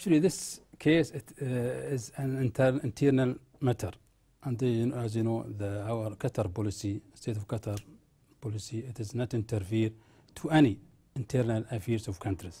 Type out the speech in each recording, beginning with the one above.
Actually, this case is an internal matter, and as you know, our Qatar policy, state of Qatar policy, it does not interfere to any internal affairs of countries.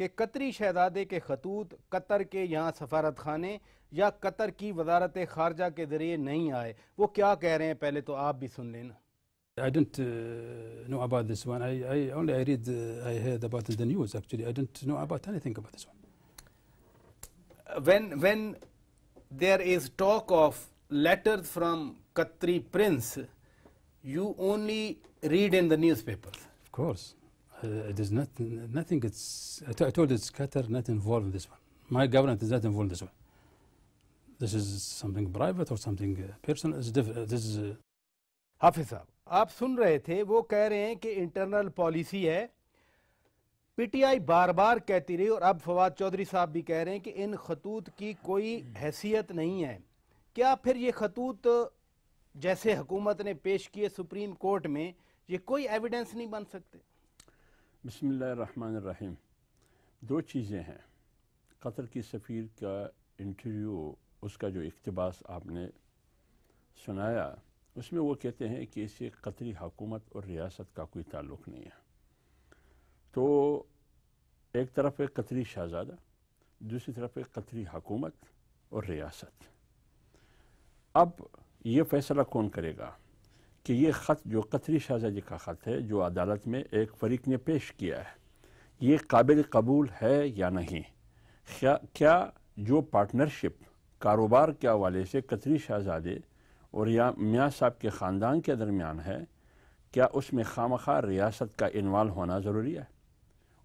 کہ قطری شہزادے کے خطوط قطر کے یہاں سفارت خانے یا قطر کی وزارت خارجہ کے ذریعے نہیں آئے. وہ کیا کہہ رہے ہیں پہلے تو آپ بھی سن لینا. I don't know about this one. I only I heard about it in the news actually. I don't know about anything about this one. When there is talk of letters from Qatari prince, you only read in the newspapers. Of course. It is nothing. I told it's Qatar not involved in this one. My government is not involved in this one. This is something private or something personal. It's different. This is. حافظ صاحب آپ سن رہے تھے وہ کہہ رہے ہیں کہ انٹرنل پالیسی ہے. پی ٹی آئی بار بار کہتی رہی اور اب فواد چودھری صاحب بھی کہہ رہے ہیں کہ ان خطوط کی کوئی حیثیت نہیں ہے. کیا پھر یہ خطوط جیسے حکومت نے پیش کیے سپریم کورٹ میں یہ کوئی ایویڈنس نہیں بن سکتے؟ بسم اللہ الرحمن الرحیم. دو چیزیں ہیں. قطر کی سفیر کا انٹرویو، اس کا جو اقتباس آپ نے سنایا، اس میں وہ کہتے ہیں کہ اسے قطری حکومت اور ریاست کا کوئی تعلق نہیں ہے. تو ایک طرف ہے قطری شہزادہ، دوسری طرف ہے قطری حکومت اور ریاست. اب یہ فیصلہ کون کرے گا کہ یہ خط جو قطری شہزادی کا خط ہے جو عدالت میں ایک فریق نے پیش کیا ہے، یہ قابل قبول ہے یا نہیں؟ کیا جو پارٹنرشپ کاروبار کے حوالے سے قطری شہزادے اور یا میاں صاحب کے خاندان کے درمیان ہے، کیا اس میں خواہ ریاست کا انوالو ہونا ضروری ہے؟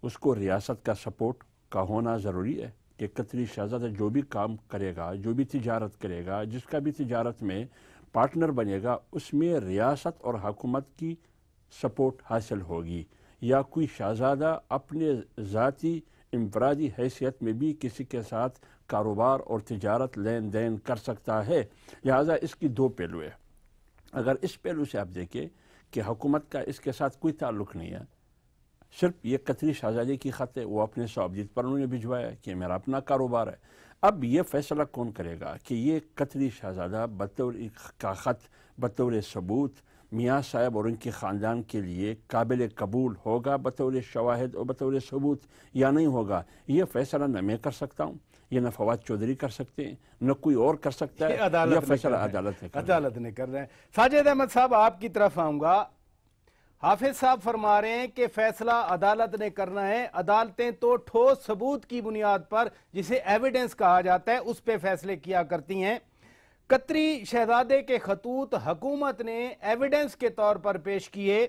اس کو ریاست کا سپورٹ کا ہونا ضروری ہے کہ قطری شہزادہ جو بھی کام کرے گا، جو بھی تجارت کرے گا، جس کا بھی تجارت میں پارٹنر بنے گا، اس میں ریاست اور حکومت کی سپورٹ حاصل ہوگی؟ یا کوئی شہزادہ اپنے ذاتی انفرادی حیثیت میں بھی کسی کے ساتھ کاروبار اور تجارت لین دین کر سکتا ہے؟ لہٰذا اس کی دو پہلو ہے. اگر اس پہلو سے آپ دیکھیں کہ حکومت کا اس کے ساتھ کوئی تعلق نہیں ہے، صرف یہ قطری شہزادے کی خط ہے، وہ اپنے صوابدید پر انہوں نے بھجوایا کہ میرا اپنا کاروبار ہے. اب یہ فیصلہ کون کرے گا کہ یہ قطری شہزادہ بطور کا خط بطور ثبوت میاں صاحب اور ان کے خاندان کے لیے قابل قبول ہوگا بطور شواہد اور بطور ثبوت یا نہیں ہوگا؟ یہ فیصلہ نہ میں کر سکتا ہوں، یہ نہ فواد چودھری کر سکتے ہیں، نہ کوئی اور کر سکتا ہے. یہ فیصلہ عدالت نے کر رہے ہیں. ساجد احمد صاحب آپ کی طرف آؤں گا. حافظ صاحب فرما رہے ہیں کہ فیصلہ عدالت نے کرنا ہے. عدالتیں تو ٹھوس ثبوت کی بنیاد پر جسے ایویڈنس کہا جاتا ہے اس پہ فیصلے کیا کرتی ہیں. قطری شہزادے کے خطوط حکومت نے ایویڈنس کے طور پر پیش کیے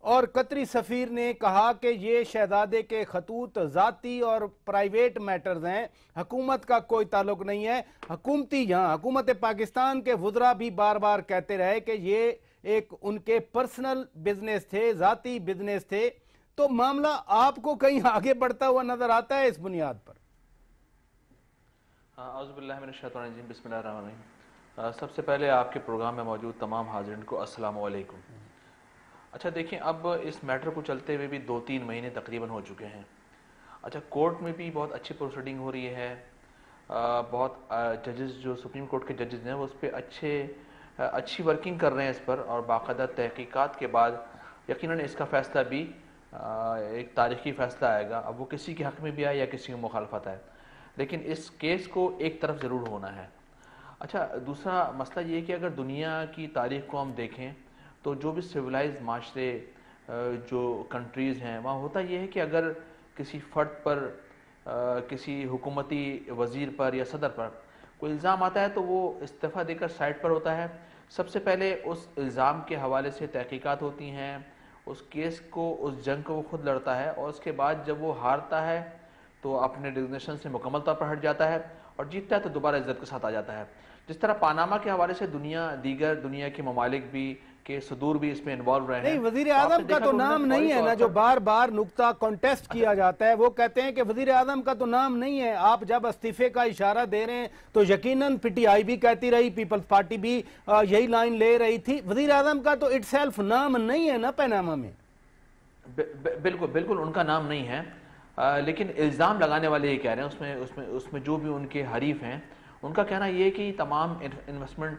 اور قطری سفیر نے کہا کہ یہ شہزادے کے خطوط ذاتی اور پرائیویٹ میٹرز ہیں، حکومت کا کوئی تعلق نہیں ہے. حکومت پاکستان کے وزراء بھی بار بار کہتے رہے کہ یہ ایک ان کے پرسنل بزنس تھے، ذاتی بزنس تھے. تو معاملہ آپ کو کہیں آگے بڑھتا ہوا نظر آتا ہے اس بنیاد پر؟ اعوذ باللہ من الشیطان الرجیم، بسم اللہ الرحمن الرحیم. سب سے پہلے آپ کے پروگرام میں موجود تمام حاضرین کو السلام علیکم. اچھا دیکھیں، اب اس میٹر کو چلتے ہوئے بھی 2-3 مہینے تقریباً ہو چکے ہیں. اچھا کورٹ میں بھی بہت اچھی پروسیڈنگ ہو رہی ہے، بہت ججز جو سپریم کورٹ کے ججز ہیں وہ اس پہ اچھی ورکنگ کر رہے ہیں اس پر، اور باقاعدہ تحقیقات کے بعد یقیناً اس کا فیصلہ بھی ایک تاریخی فیصلہ آئے گا. اب وہ کسی کے حق میں بھی آئے یا کسی کی مخالفت آئے، لیکن اس کیس کو ایک طرف ضرور ہونا ہے. اچھا دوسرا مسئلہ یہ کہ اگر دنیا کی تاریخ کو ہم دیکھیں تو جو بھی سویلائز معاشرے جو کنٹریز ہیں وہاں ہوتا یہ ہے کہ اگر کسی فرد پر، کسی حکومتی وزیر پر یا صدر پر کوئی الزام آتا ہے تو وہ استعفیٰ دے کر سائٹ پر ہوتا ہے. سب سے پہلے اس الزام کے حوالے سے تحقیقات ہوتی ہیں، اس کیس کو، اس جنگ کو وہ خود لڑتا ہے، اور اس کے بعد جب وہ ہارتا ہے تو اپنے ڈیزگنیشن سے مکمل طور پر ہٹ جاتا ہے، اور جیتتا ہے تو دوبارہ عزت کے ساتھ آ جاتا ہے. جس طرح پاناما کے حوالے سے دیگر دنیا کے ممالک بھی کے صدور بھی اس میں انوالو رہے ہیں. نہیں، وزیر اعظم کا تو نام نہیں ہے نا، جو بار بار نقطہ کانٹیسٹ کیا جاتا ہے. وہ کہتے ہیں کہ وزیر اعظم کا تو نام نہیں ہے. آپ جب استعفے کا اشارہ دے رہے ہیں تو یقیناً پی ٹی آئی بھی کہتی رہی، پیپلز پارٹی بھی یہی لائن لے رہی تھی. وزیر اعظم کا تو اٹ سیلف نام نہیں ہے نا پیناما میں. بالکل ان کا نام نہیں ہے، لیکن الزام لگانے والے یہ کہہ رہے ہیں، اس میں جو بھی ان کے حریف ہیں ان کا کہنا یہ ہے کہ تمام انویسٹمنٹ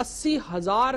80,000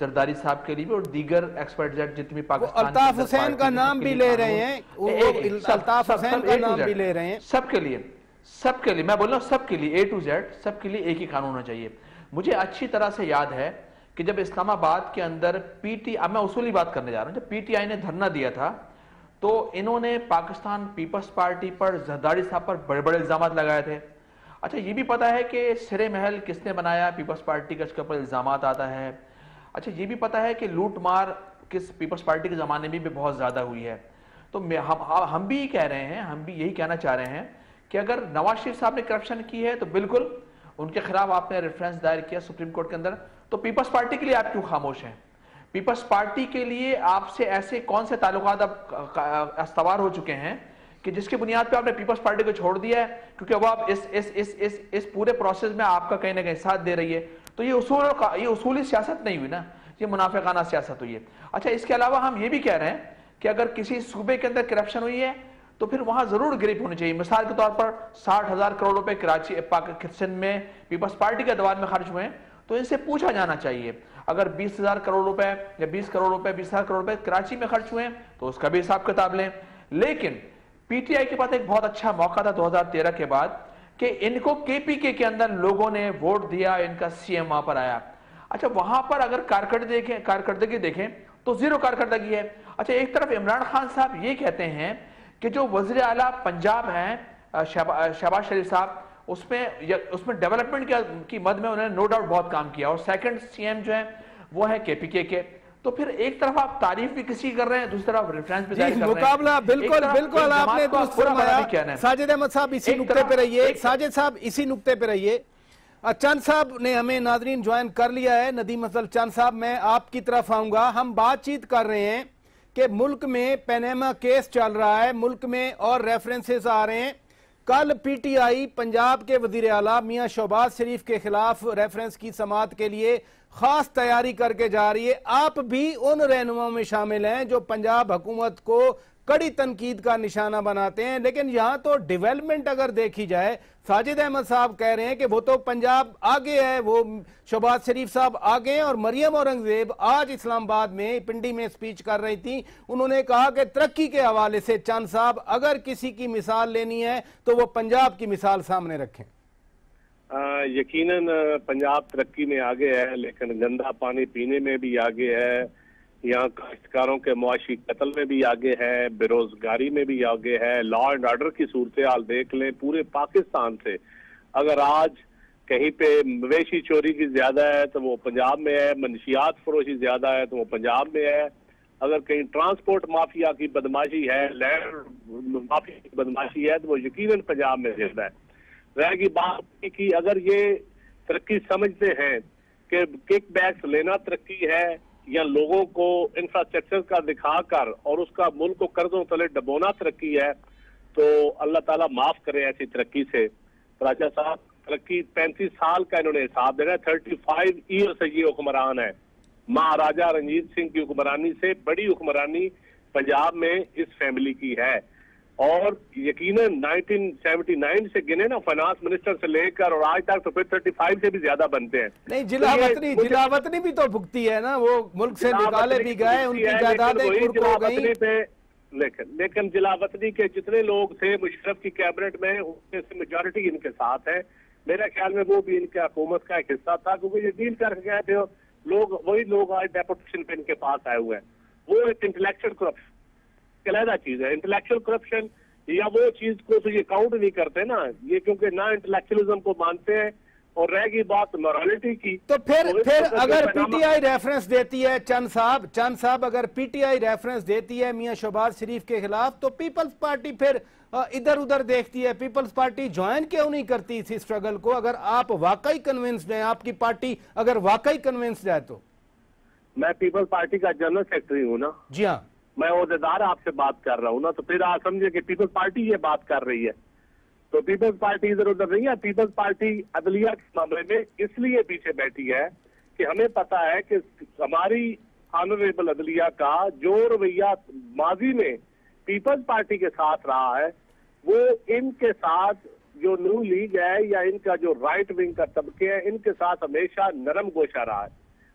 زرداری صاحب کے لیے بھی اور دیگر ایکسپرٹ جتنے بھی پاکستان الطاف حسین کا نام بھی لے رہے ہیں، الطاف حسین کا نام بھی لے رہے ہیں، سب کے لیے میں بول رہا ہوں، سب کے لیے A to Z سب کے لیے ایک ہی قانون ہونا چاہیے. مجھے اچھی طرح سے یاد ہے کہ جب اسلام آباد کے اندر اب میں اصولی بات کرنے جا رہا ہوں، جب PTI نے دھرنا دیا تھا تو انہوں نے پاکستان پیپلز پارٹی پر، زرداری صاحب پر بڑے بڑے الزامات لگائے تھے. اچھا یہ بھی پتا ہے کہ سرے محل کس نے بنایا پیپلز پارٹی کا، اس کے اوپر الزامات آتا ہے. اچھا یہ بھی پتا ہے کہ لوٹ مار کس پیپلز پارٹی کے زمانے میں بھی بہت زیادہ ہوئی ہے. تو ہم بھی کہہ رہے ہیں، ہم بھی یہی کہنا چاہ رہے ہیں کہ اگر نواز شریف صاحب نے کرپشن کی ہے تو بالکل ان کے خلاف آپ نے ریفرنس دائر کیا سپریم کورٹ کے اندر، تو پیپلز پارٹی کے لیے آپ کیوں خاموش ہیں؟ پیپلز پارٹی کے لیے آپ سے ایسے کون سے تعلقات اب استوار ہو چکے ہیں کہ جس کی بنیاد پہ آپ نے پیپلز پارٹی کو چھوڑ دیا ہے کیونکہ اب آپ اس پورے پروسیس میں آپ کا کہیں نہ کہیں ساتھ دے رہی ہے؟ تو یہ اصولی سیاست نہیں ہوئی نا، یہ منافقانہ سیاست ہوئی ہے. اچھا اس کے علاوہ ہم یہ بھی کہہ رہے ہیں کہ اگر کسی صوبے کے اندر کرپشن ہوئی ہے تو پھر وہاں ضرور گریپ ہونی چاہیے. مثال کے طور پر 60,000 کروڑ روپے کراچی پاکستان میں پیپلز پارٹی کے دوران میں خرچ ہوئے ہیں تو ان سے پوچھا جانا چاہیے. اگر 20,000 کروڑ روپے یا 20 کروڑ روپے 20,000 کروڑ روپے کراچی میں خرچ ہوئے ہیں تو اس کا بھی حساب کتاب لیں. لیکن PTI کے پاس ایک بہت اچھا موقع تھا 2013 کے بعد کہ ان کو KPK کے اندر لوگوں نے ووٹ دیا، ان کا CM وہاں پر آیا. اچھا وہاں پر اگر کارکردگی دیکھیں تو زیرو کارکردگی ہے. اچھا ایک طرف عمران خان صاحب یہ کہتے ہیں کہ جو وزیر اعلیٰ پنجاب ہیں شہباز شریف صاحب، اس میں ڈیولپمنٹ کی مد میں انہوں نے نو ڈاؤٹ بہت کام کیا، اور سیکنڈ CM جو ہیں وہ ہیں KPK کے. تو پھر ایک طرف آپ تعریف بھی کسی کر رہے ہیں، دوسری طرف ریفرنس بھی ظاہر کر رہے ہیں. مقابلہ بالکل آپ نے درست فرمایا. ساجد احمد صاحب اسی نقطے پہ رہیے، ساجد صاحب اسی نقطے پہ رہیے. چند صاحب نے ہمیں ناظرین جوائن کر لیا ہے. ندیم افضل چند صاحب میں آپ کی طرف آؤں گا. ہم بات چیت کر رہے ہیں کہ ملک میں پینیما کیس چل رہا ہے، ملک میں اور ریفرنسز آ رہے ہیں. کل PTI پنجاب کے وزیر اعلیٰ میاں شہباز شریف کے خلاف ریفرنس کی سماعت کے لیے خاص تیاری کر کے جا رہی ہے. آپ بھی ان رہنماؤں میں شامل ہیں جو پنجاب حکومت کو کڑی تنقید کا نشانہ بناتے ہیں. لیکن یہاں تو ڈیولپمنٹ اگر دیکھی جائے، ساجد احمد صاحب کہہ رہے ہیں کہ وہ تو پنجاب آگے ہے، وہ شہباز شریف صاحب آگے ہیں. اور مریم اورنگزیب آج اسلام آباد میں پنڈی میں سپیچ کر رہی تھی، انہوں نے کہا کہ ترقی کے حوالے سے چند صاحب اگر کسی کی مثال لینی ہے تو وہ پنجاب کی مثال سامنے رکھیں. یقیناً پنجاب ترقی میں آگے ہے، لیکن گندا پانی پینے میں بھی آگے ہے، یہاں کاشتکاروں کے معاشی قتل میں بھی آگے ہے، بے روزگاری میں بھی آگے ہے. لا اینڈ آرڈر کی صورتحال دیکھ لیں پورے پاکستان سے. اگر آج کہیں پہ مویشی چوری کی زیادہ ہے تو وہ پنجاب میں ہے، منشیات فروشی زیادہ ہے تو وہ پنجاب میں ہے. اگر کہیں ٹرانسپورٹ مافیا کی بدماشی ہے، لینڈ مافیا کی بدماشی ہے تو وہ یقیناً پنجاب میں زیادہ ہے. رہ گی بات کی اگر یہ ترقی سمجھتے ہیں کہ کک بیکس لینا ترقی ہے یا لوگوں کو انفراسٹرکچر کا دکھا کر اور اس کا ملک کو قرضوں تلے ڈبونا ترقی ہے، تو اللہ تعالیٰ معاف کرے ایسی ترقی سے. راجہ صاحب ترقی 35 سال کا انہوں نے حساب دینا ہے. 35 ایئر سے یہ حکمران ہے. مہاراجہ رنجیت سنگھ کی حکمرانی سے بڑی حکمرانی پنجاب میں اس فیملی کی ہے. اور یقیناً 1979 سے گنے نا فائنانس منسٹر سے لے کر اور آج تک تو پھر 35 سے بھی زیادہ بنتے ہیں. نہیں جلاوطنی بھی تو بھگتی ہے نا، وہ ملک سے نکالے بھی گئے، ان کی جائیدادیں قرق ہو گئیں. لیکن جلاوطنی کے جتنے لوگ تھے مشرف کی کیبنٹ میں ان میں سے میجورٹی ان کے ساتھ ہے. میرے خیال میں وہ بھی ان کے حکومت کا ایک حصہ تھا کیونکہ یہ ڈیل کر گئے تھے. لوگ وہی لوگ آج ڈیپوٹیشن پہ ان کے پاس آئے ہوئے ہیں. وہ ایک انٹلیکچوئل کرپشن علیحدہ چیز ہے. انٹلیکچوئل کرپشن یا وہ چیز کو تو یہ کاؤنٹ نہیں کرتے نا یہ، کیونکہ نہ انٹلیکچوئلزم کو مانتے ہیں. اور رہ گئی بات مورالٹی کی تو پھر اگر PTI ریفرنس دیتی ہے چند صاحب اگر PTI ریفرنس دیتی ہے میاں شہباز شریف کے خلاف تو پیپلز پارٹی پھر ادھر ادھر دیکھتی ہے. پیپلز پارٹی جوائن کیوں نہیں کرتی اسی اسٹرگل کو اگر آپ واقعی کنونسڈ ہیں، آپ کی پارٹی اگر واقعی کنونسڈ ہے تو؟ میں پیپلز پارٹی کا جنرل سیکرٹری ہوں نا. جی ہاں، میں عہدیدار آپ سے بات کر رہا ہوں نا، تو پھر آپ سمجھے کہ پیپلز پارٹی یہ بات کر رہی ہے. تو پیپلز پارٹی ادھر ادھر نہیں ہے. پیپلز پارٹی عدلیہ کے معاملے میں اس لیے پیچھے بیٹھی ہے کہ ہمیں پتا ہے کہ ہماری آنریبل عدلیہ کا جو رویہ ماضی میں پیپلز پارٹی کے ساتھ رہا ہے وہ ان کے ساتھ جو نون لیگ ہے یا ان کا جو رائٹ ونگ کا طبقے ہے ان کے ساتھ ہمیشہ نرم گوشہ رہا ہے.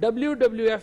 WWF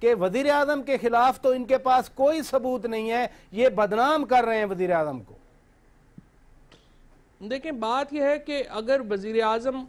کہ وزیر اعظم کے خلاف تو ان کے پاس کوئی ثبوت نہیں ہے, یہ بدنام کر رہے ہیں وزیر اعظم کو. دیکھیں بات یہ ہے کہ اگر وزیر اعظم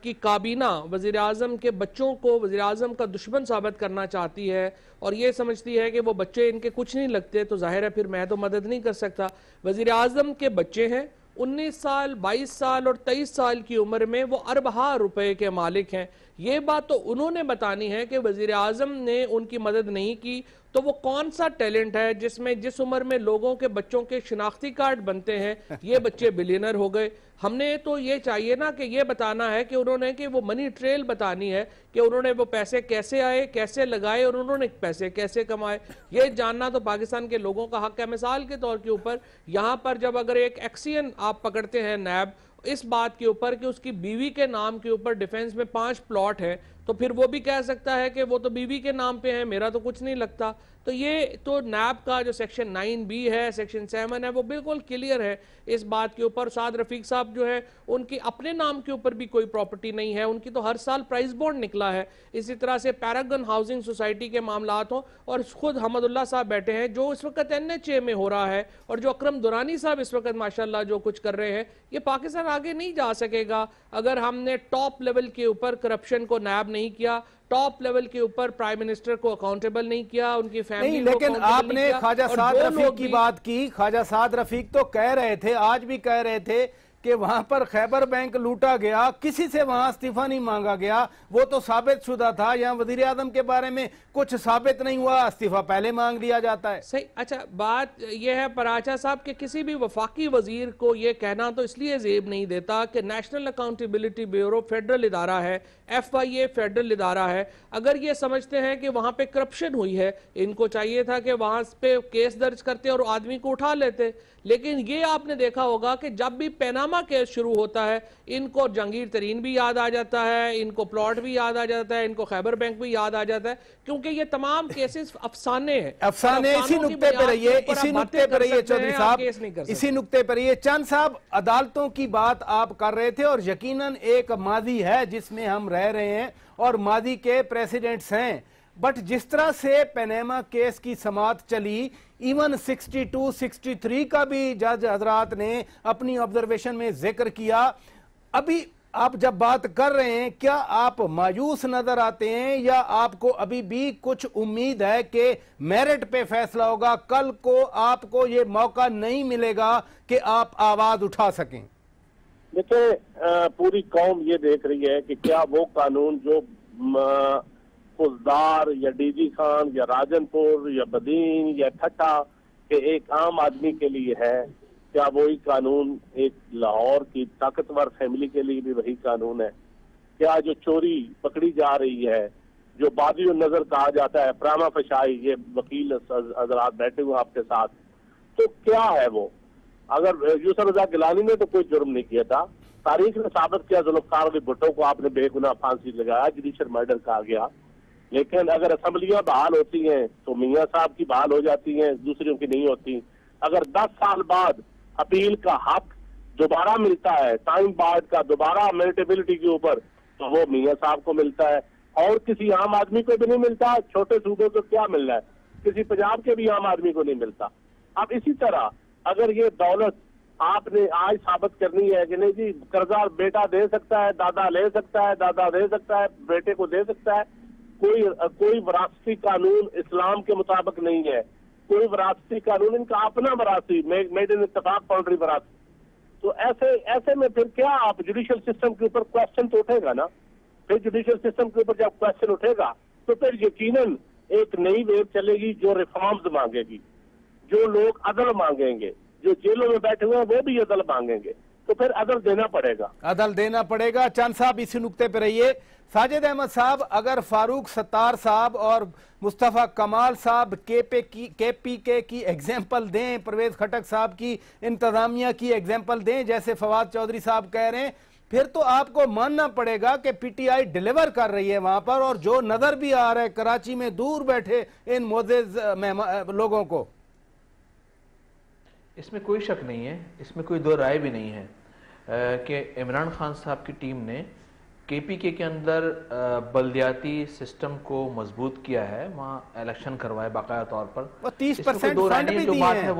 کی کابینہ وزیر اعظم کے بچوں کو وزیر اعظم کا دشمن ثابت کرنا چاہتی ہے اور یہ سمجھتی ہے کہ وہ بچے ان کے کچھ نہیں لگتے, تو ظاہر ہے پھر میں تو مدد نہیں کر سکتا. وزیر اعظم کے بچے ہیں, 19 سال 22 سال اور 23 سال کی عمر میں وہ اربہ روپے کے مالک ہیں. یہ بات تو انہوں نے بتانی ہے کہ وزیر اعظم نے ان کی مدد نہیں کی, تو وہ کون سا ٹیلنٹ ہے جس عمر میں لوگوں کے بچوں کے شناختی کارڈ بنتے ہیں یہ بچے بلینر ہو گئے. ہم نے تو یہ چاہیے نا کہ یہ بتانا ہے کہ انہوں نے کہ وہ منی ٹریل بتانی ہے کہ انہوں نے وہ پیسے کیسے آئے, کیسے لگائے اور انہوں نے پیسے کیسے کمائے. یہ جاننا تو پاکستان کے لوگوں کا حق ہے. مثال کے طور کے اوپر یہاں پر جب اگر ایک ایکسین آپ پکڑتے ہیں نیب اس بات کے اوپر کہ اس کی بیوی کے نام کے اوپر ڈیفنس میں 5 پلاٹ ہے, تو پھر وہ بھی کہہ سکتا ہے کہ وہ تو بیوی کے نام پہ ہے, میرا تو کچھ نہیں لگتا. تو یہ تو نیب کا جو سیکشن 9B ہے, سیکشن 7 ہے, وہ بالکل کلیئر ہے اس بات کے اوپر. سعد رفیق صاحب جو ہے ان کی اپنے نام کے اوپر بھی کوئی پراپرٹی نہیں ہے, ان کی تو ہر سال پرائز بونڈ نکلا ہے. اسی طرح سے پیراگن ہاؤسنگ سوسائٹی کے معاملات ہوں, اور خود حمد اللہ صاحب بیٹھے ہیں جو اس وقت NHA میں ہو رہا ہے, اور جو اکرم دورانی صاحب اس وقت ماشاءاللہ جو کچھ کر رہے ہیں, یہ پاکستان آگے نہیں جا سکے گا اگر ہم نے ٹاپ لیول کے اوپر کرپشن کو نائب نہیں کیا, ٹاپ لیول کے اوپر پرائم منسٹر کو اکاؤنٹیبل نہیں کیا, ان کی فیملی کو لیکن آپ نے خواجہ سعد رفیق کی بات کی. خواجہ سعد رفیق تو کہہ رہے تھے, آج بھی کہہ رہے تھے کہ وہاں پر خیبر بینک لوٹا گیا, کسی سے وہاں استعفیٰ نہیں مانگا گیا, وہ تو ثابت شدہ تھا. یہاں وزیر اعظم کے بارے میں کچھ ثابت نہیں ہوا, استعفیٰ پہلے مانگ لیا جاتا ہے. صحیح. اچھا بات یہ ہے پراچا صاحب کہ کسی بھی وفاقی وزیر کو یہ کہنا تو اس لیے زیب نہیں دیتا کہ نیشنل اکاؤنٹیبلٹی بیورو فیڈرل ادارہ ہے, FIA فیڈرل ادارہ ہے. اگر یہ سمجھتے ہیں کہ وہاں پہ کرپشن ہوئی ہے, ان کو چاہیے تھا کہ وہاں پہ کیس درج کرتے اور آدمی کو اٹھا لیتے. لیکن یہ آپ نے دیکھا ہوگا کہ جب بھی پیناما کیس شروع ہوتا ہے ان کو جہانگیر ترین بھی یاد آ جاتا ہے, ان کو پلاٹ بھی یاد آ جاتا ہے, ان کو خیبر بینک بھی یاد آ جاتا ہے, کیونکہ یہ تمام کیسز افسانے ہیں. افسانے. اسی نکتے پہ رہیے, اسی نکتے پہ رہیے چودھری صاحب, اسی نکتے پہ رہیے. چند صاحب عدالتوں کی بات آپ کر رہے تھے, اور یقیناً ایک ماضی ہے جس میں ہم رہ رہے ہیں اور ماضی کے پریسیڈنٹس ہیں, بٹ جس طرح سے پیناما کیس کی سماعت چلی, ایون 62 63 کا بھی جج حضرات نے اپنی آبزرویشن میں ذکر کیا. ابھی آپ جب بات کر رہے ہیں کیا آپ مایوس نظر آتے ہیں, یا آپ کو ابھی بھی کچھ امید ہے کہ میرٹ پہ فیصلہ ہوگا, کل کو آپ کو یہ موقع نہیں ملے گا کہ آپ آواز اٹھا سکیں؟ دیکھیں پوری قوم یہ دیکھ رہی ہے کہ کیا وہ قانون جو فوجدار یا ڈی جی خان یا راجن پور یا بدین یا ٹھٹا کے ایک عام آدمی کے لیے ہے, کیا وہی قانون ایک لاہور کی طاقتور فیملی کے لیے بھی وہی قانون ہے؟ کیا جو چوری پکڑی جا رہی ہے, جو بازی النظر کہا جاتا ہے, پراما فشائی, یہ وکیل حضرات بیٹھے ہوئے آپ کے ساتھ, تو کیا ہے وہ؟ اگر یوسف رضا گیلانی نے تو کوئی جرم نہیں کیا تھا, تاریخ نے ثابت کیا ذوالفقار علی بھٹو کو آپ نے بے گناہ پھانسی لگایا, جوڈیشل مرڈر کہا گیا. لیکن اگر اسمبلیاں بحال ہوتی ہیں تو میاں صاحب کی بحال ہو جاتی ہیں, دوسریوں کی نہیں ہوتی. اگر 10 سال بعد اپیل کا حق دوبارہ ملتا ہے, ٹائم بارڈ کا دوبارہ میرٹیبلٹی کے اوپر, تو وہ میاں صاحب کو ملتا ہے اور کسی عام آدمی کو بھی نہیں ملتا. چھوٹے صوبوں کو کیا مل رہا ہے, کسی پنجاب کے بھی عام آدمی کو نہیں ملتا. اب اسی طرح اگر یہ دولت آپ نے آج ثابت کرنی ہے کہ نہیں جی قرضہ بیٹا دے سکتا ہے, دادا لے سکتا ہے, دادا دے سکتا ہے, بیٹے کو دے سکتا ہے, کوئی وراثتی قانون اسلام کے مطابق نہیں ہے, کوئی وراثتی قانون, ان کا اپنا وراثتی میڈ ان اتفاق باؤنڈری وراثتی. تو ایسے میں پھر کیا آپ جوڈیشل سسٹم کے اوپر کوشچن تو اٹھے گا نا. پھر جوڈیشل سسٹم کے اوپر جب کوشچن اٹھے گا تو پھر یقیناً ایک نئی ویو چلے گی جو ریفارمز مانگے گی, جو لوگ عدل مانگیں گے, جو جیلوں میں بیٹھے ہوئے ہیں وہ بھی عدل مانگیں گے, تو پھر عدل دینا پڑے گا, عدل دینا پڑے گا. چند صاحب اسی نکتے پہ رہیے. ساجد احمد صاحب, اگر فاروق ستار صاحب اور مصطفیٰ کمال صاحب کے پی کے کی ایگزامپل دیں, پرویز خٹک صاحب کی انتظامیہ کی ایگزامپل دیں جیسے فواد چودھری صاحب کہہ رہے ہیں, پھر تو آپ کو ماننا پڑے گا کہ پی ٹی آئی ڈیلیور کر رہی ہے وہاں پر, اور جو نظر بھی آ رہا ہے کراچی میں دور بیٹھے ان معزز لوگوں کو. اس میں کوئی شک نہیں ہے, اس میں کوئی دو رائے بھی نہیں ہے کہ عمران خان صاحب کی ٹیم نے KPK کے اندر بلدیاتی سسٹم کو مضبوط کیا ہے، وہاں الیکشن کروائے باقاعدہ طور پر. 30% فنڈ بھی دیے ہیں.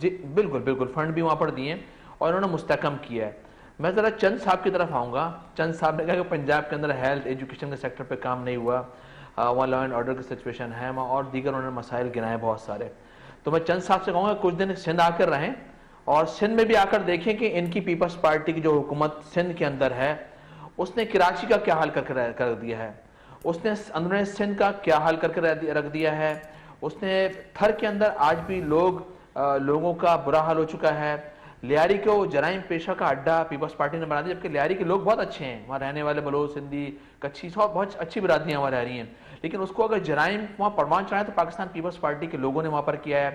جی بالکل فنڈ بھی وہاں پر دیے ہیں اور انہوں نے مستحکم کیا ہے. میں ذرا چند صاحب کی طرف آؤں گا. چند صاحب نے کہا کہ پنجاب کے اندر ہیلتھ ایجوکیشن کے سیکٹر پہ کام نہیں ہوا، وہاں لا اینڈ آرڈر کی سچویشن ہے وہاں، اور دیگر انہوں نے مسائل گنائے بہت سارے. تو میں چند صاحب سے کہوں گا کچھ دن سندھ آ کر رہیں اور سندھ میں بھی آ کر دیکھیں کہ ان کی پیپلز پارٹی کی جو حکومت سندھ کے اندر ہے اس نے کراچی کا کیا حال کر دیا ہے، اس نے اندرون سندھ کا کیا حال کر کے رکھ دیا ہے. اس نے تھر کے اندر آج بھی لوگوں کا برا حال ہو چکا ہے. لیاری کو جرائم پیشہ کا اڈا پیپلز پارٹی نے بنا دیا، جبکہ لیاری کے لوگ بہت اچھے ہیں، وہاں رہنے والے بلوچ، سندھی، کچھی بہت اچھی برادریاں وہاں رہ رہی ہیں، لیکن اس کو اگر جرائم وہاں پروان چڑھائے تو پاکستان پیپلز پارٹی کے لوگوں نے وہاں پر کیا ہے.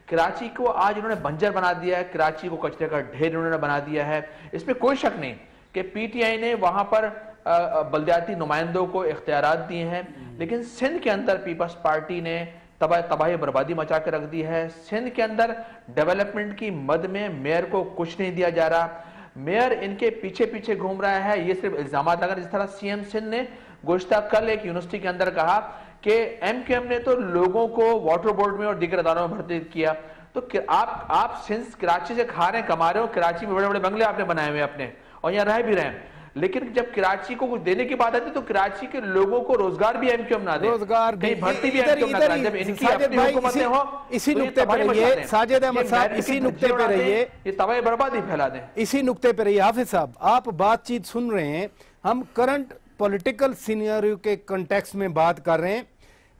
کراچی کو آج انہوں نے بنجر بنا دیا ہے، کراچی کو کچرے کا ڈھیر انہوں نے بنا دیا ہے. اس میں کوئی شک نہیں کہ PTI نے وہاں پر بلدیاتی نمائندوں کو اختیارات دیے ہیں، لیکن سندھ کے اندر پیپلز پارٹی نے تباہی بربادی مچا کے رکھ دی ہے. سندھ کے اندر ڈیولپمنٹ کی مد میں میئر کو کچھ نہیں دیا جا رہا، میئر ان کے پیچھے گھوم رہا ہے. یہ صرف الزامات لگا، جس طرح CM سندھ نے گزشتہ کل ایک یونیورسٹی کے اندر کہا کہ MQM نے تو لوگوں کو واٹر بورڈ میں اور دیگر اداروں میں بھرتی کیا. تو آپ سندھ کراچی سے کھا رہے ہیں، کما رہے ہو، کراچی میں بڑے بڑے بنگلے آپ نے بنائے ہوئے اپنے اور یہاں رہ بھی رہے ہیں، لیکن جب کراچی کو کچھ دینے کی بات آتی تو کراچی کے لوگوں کو روزگار بھی MQM نہ دے، روزگار بھی بھرتی بھی MQM نہ کریں. جب ان کی اپنی حکومتیں ہوں اسی نقطے پہ رہیے ساجد احمد صاحب، اسی نقطے پہ رہیے، یہ تباہی بربادی پھیلا دیں. اسی نقطے پہ رہیے. حافظ صاحب آپ بات چیت سن رہے ہیں، ہم کرنٹ پولیٹیکل سینیریو کے کنٹیکس میں بات کر رہے ہیں.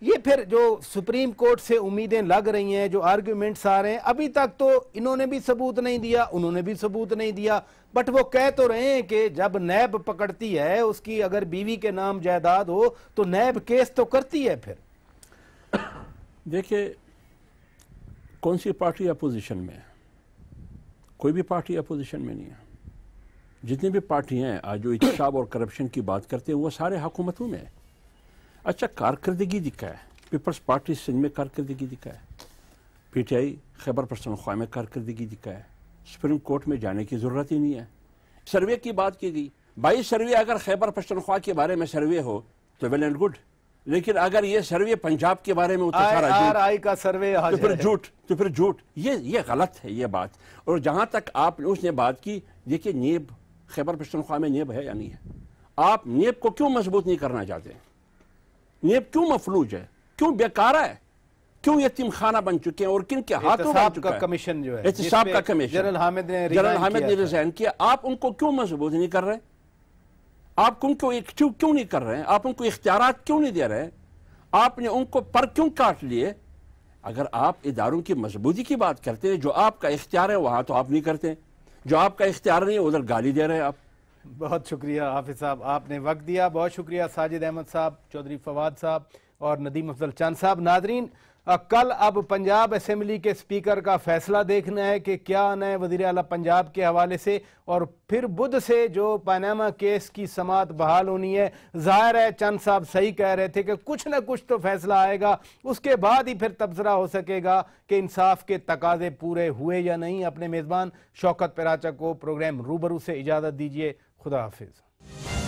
یہ پھر جو سپریم کورٹ سے امیدیں لگ رہی ہیں، جو آرگیومنٹس آ رہے ہیں، ابھی تک تو انہوں نے بھی ثبوت نہیں دیا، انہوں نے بھی ثبوت نہیں دیا، بٹ وہ کہہ تو رہے ہیں کہ جب نیب پکڑتی ہے، اس کی اگر بیوی کے نام جائیداد ہو تو نیب کیس تو کرتی ہے. پھر دیکھیں کون سی پارٹی اپوزیشن میں ہے؟ کوئی بھی پارٹی اپوزیشن میں نہیں ہے. جتنی بھی پارٹی ہیں آج جو احتساب اور کرپشن کی بات کرتے ہیں وہ سارے حکومتوں میں ہے. اچھا کارکردگی دکھا ہے، پیپلز پارٹی سندھ میں کارکردگی دکھا ہے، PTI خیبر پختونخوا میں کارکردگی دکھا ہے. سپریم کورٹ میں جانے کی ضرورت ہی نہیں ہے. سروے کی بات کی گئی، بھائی سروے اگر خیبر پختونخوا کے بارے میں سروے ہو تو ویل اینڈ گڈ، لیکن اگر یہ سروے پنجاب کے بارے میں ہوتا RI کا سروے تو پھر جھوٹ، یہ غلط ہے یہ بات. اور جہاں تک آپ اس نے بات کی، دیکھیے نیب خیبر پختونخوا میں نیب ہے یا نہیں ہے؟ آپ نیب کو کیوں مضبوط نہیں کرنا چاہتے؟ نیب کیوں مفلوج ہے، کیوں بیکارہ ہے، کیوں یتیم خانہ بن چکے ہیں اور کن کے ہاتھوں بن چکا ہے؟ کمیشن جو ہے احتساب کا کمیشن جنرل حامد نے ریزائن کیا. آپ ان کو کیوں مضبوط نہیں کر رہے؟ آپ ان کو ایکٹیو کیوں نہیں کر رہے ہیں؟ آپ ان کو اختیارات کیوں نہیں دے رہے ہیں؟ آپ نے ان کو پر کیوں کاٹ لیے؟ اگر آپ اداروں کی مضبوطی کی بات کرتے ہیں، جو آپ کا اختیار ہے وہاں تو آپ نہیں کرتے، جو آپ کا اختیار نہیں ہے ادھر گالی دے رہے ہیں آپ. بہت شکریہ حافظ صاحب، آپ نے وقت دیا. بہت شکریہ ساجد احمد صاحب، چودھری فواد صاحب اور ندیم افضل چاند صاحب. ناظرین کل اب پنجاب اسمبلی کے سپیکر کا فیصلہ دیکھنا ہے کہ کیا آنا ہے وزیر اعلیٰ پنجاب کے حوالے سے، اور پھر بدھ سے جو پاناما کیس کی سماعت بحال ہونی ہے. ظاہر ہے چند صاحب صحیح کہہ رہے تھے کہ کچھ نہ کچھ تو فیصلہ آئے گا، اس کے بعد ہی پھر تبصرہ ہو سکے گا کہ انصاف کے تقاضے پورے ہوئے یا نہیں. اپنے میزبان شوکت پیراچا کو پروگرام روبرو سے اجازت دیجیے. خدا حافظ.